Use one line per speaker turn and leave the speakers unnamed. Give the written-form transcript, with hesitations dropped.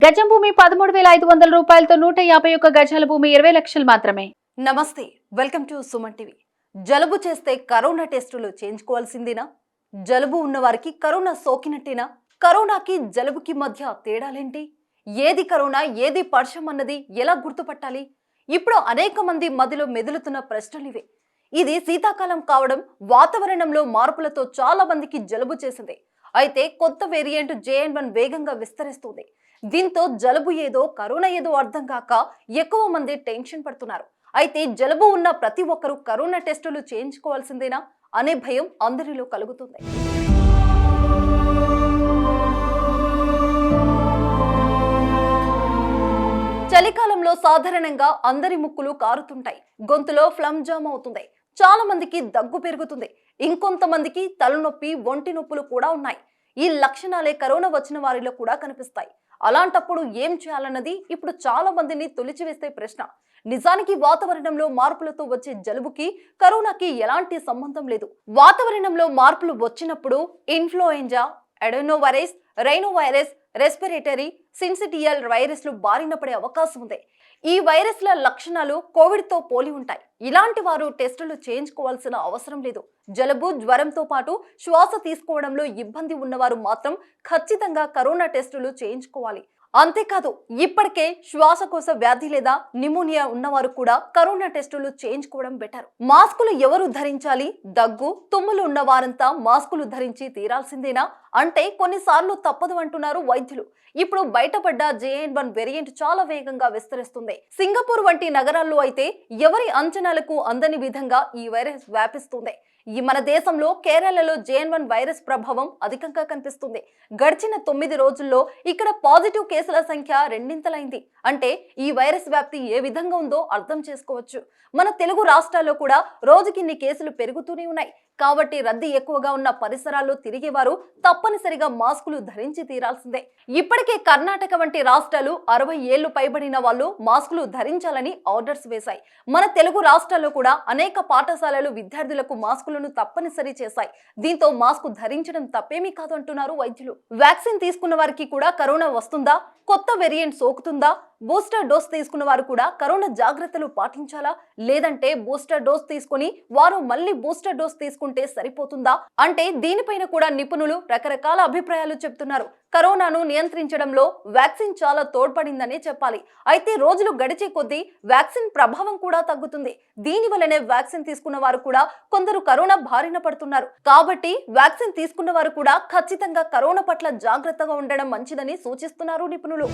గజం భూమి 13,500 రూపాయలతో 151 గజాల భూమి 20 లక్షలు మాత్రమే.
నమస్తే, వెల్కమ్ టు సుమన్ టీవీ. జలుబు చేస్తే కరోనా టెస్టులు చేయించుకోవాల్సిందేనా? జలుబు ఉన్నవారికి కరోనా సోకినట్టేనా? కరోనాకి జలుబుకి మధ్య తేడాలేంటి? ఏది కరోనా ఏది పర్షం అన్నది ఎలా గుర్తుపట్టాలి? ఇప్పుడు అనేక మంది మదిలో మెదులుతున్న ప్రశ్నలివే. ఇది శీతాకాలం కావడం, వాతావరణంలో మార్పులతో చాలా మందికి జలుబు చేసింది. అయితే కొత్త వేరియంట్ JN1 వేగంగా విస్తరిస్తుంది. దీంతో జలుబు ఏదో కరోనా ఏదో అర్థం కాక ఎక్కువ మంది టెన్షన్ పడుతున్నారు. అయితే జలుబు ఉన్న ప్రతి ఒక్కరూ కరోనా టెస్టులు చేయించుకోవాల్సిందేనా అనే భయం అందరిలో కలుగుతుంది. చలికాలంలో సాధారణంగా అందరి ముక్కులు కారుతుంటాయి, గొంతులో ఫ్లమ్ జామ్ అవుతుంది, చాలా మందికి దగ్గు పెరుగుతుంది, ఇంకొంతమందికి తలనొప్పి, ఒంటి నొప్పులు కూడా ఉన్నాయి. ఈ లక్షణాలే కరోనా వచ్చిన వారిలో కూడా కనిపిస్తాయి. అలాంటప్పుడు ఏం చేయాలన్నది ఇప్పుడు చాలా మందిని తొలిచివేసే ప్రశ్న. నిజానికి వాతావరణంలో మార్పులతో వచ్చే జలుబుకి కరోనాకి ఎలాంటి సంబంధం లేదు. వాతావరణంలో మార్పులు వచ్చినప్పుడు ఇన్ఫ్లుయెంజా, అడెనోవైరస్, రైనోవైరస్, రెస్పిరేటరీ సిన్సిటియల్ వైరస్లు బారిన పడే అవకాశం ఉంది. ఈ వైరస్ల లక్షణాలు కోవిడ్తో పోలి ఉంటాయి. ఇలాంటి వారు టెస్టులు చేయించుకోవాల్సిన అవసరం లేదు. జలుబు, జ్వరంతో పాటు శ్వాస తీసుకోవడంలో ఇబ్బంది ఉన్నవారు మాత్రం ఖచ్చితంగా కరోనా టెస్టులు చేయించుకోవాలి. అంతేకాదు, ఇప్పటికే శ్వాసకోశ వ్యాధి లేదా నిమోనియా ఉన్నవారు కూడా కరోనా టెస్టులు చేయించుకోవడం బెటర్. మాస్కులు ఎవరు ధరించాలి? దగ్గు, తుమ్ములు ఉన్న వారంతా మాస్కులు ధరించి తీరాల్సిందేనా అంటే కొన్నిసార్లు తప్పదు అంటున్నారు వైద్యులు. ఇప్పుడు బయటపడ్డ JN1 వేరియంట్ చాలా వేగంగా విస్తరిస్తుంది. సింగపూర్ వంటి నగరాల్లో అయితే ఎవరి అంచనాలకు అందని విధంగా ఈ వైరస్ వ్యాపిస్తుంది. మన దేశంలో కేరళలో JN1 వైరస్ ప్రభావం అధికంగా కనిపిస్తుంది. గడిచిన 9 రోజుల్లో ఇక్కడ పాజిటివ్ కేసుల సంఖ్య రెండింతలైంది. అంటే ఈ వైరస్ వ్యాప్తి ఏ విధంగా ఉందో అర్థం చేసుకోవచ్చు. మన తెలుగు రాష్ట్రాల్లో కూడా రోజుకిన్ని కేసులు పెరుగుతూనే ఉన్నాయి. కాబట్టి రద్దీ ఎక్కువగా ఉన్న పరిసరాల్లో తిరిగేవారు తప్పనిసరిగా మాస్కులు ధరించి తీరాల్సిందే. ఇప్పటికే కర్ణాటక వంటి రాష్ట్రాలు 60 ఏళ్లు పైబడిన వాళ్ళు మాస్కులు ధరించాలని ఆర్డర్స్ వేశాయి. మన తెలుగు రాష్ట్రాల్లో కూడా అనేక పాఠశాలలు విద్యార్థులకు మాస్కులను తప్పనిసరి చేశాయి. దీంతో మాస్కు ధరించడం తప్పేమీ కాదు అంటున్నారు వైద్యులు. వ్యాక్సిన్ తీసుకున్న వారికి కూడా కరోనా వస్తుందా? కొత్త వేరియంట్ సోకుతుందా? బూస్టర్ డోస్ తీసుకున్న వారు కూడా కరోనా జాగ్రత్తలు పాటించాలా? లేదంటే బూస్టర్ డోస్ తీసుకుని వారు మళ్ళీ బూస్టర్ డోస్ తీసుకుంటే సరిపోతుందా అంటే దీనిపైన కూడా నిపుణులు రకరకాల అభిప్రాయాలు చెప్తున్నారు. కరోనాను నియంత్రించడంలో వ్యాక్సిన్ చాలా తోడ్పడిందనే చెప్పాలి. అయితే రోజులు గడిచే కొద్దీ వ్యాక్సిన్ ప్రభావం కూడా తగ్గుతుంది. దీని వల్లనే వ్యాక్సిన్ తీసుకున్న వారు కూడా కొందరు కరోనా బారిన పడుతున్నారు. కాబట్టి వ్యాక్సిన్ తీసుకున్న వారు కూడా ఖచ్చితంగా కరోనా పట్ల జాగ్రత్తగా ఉండడం మంచిదని సూచిస్తున్నారు నిపుణులు.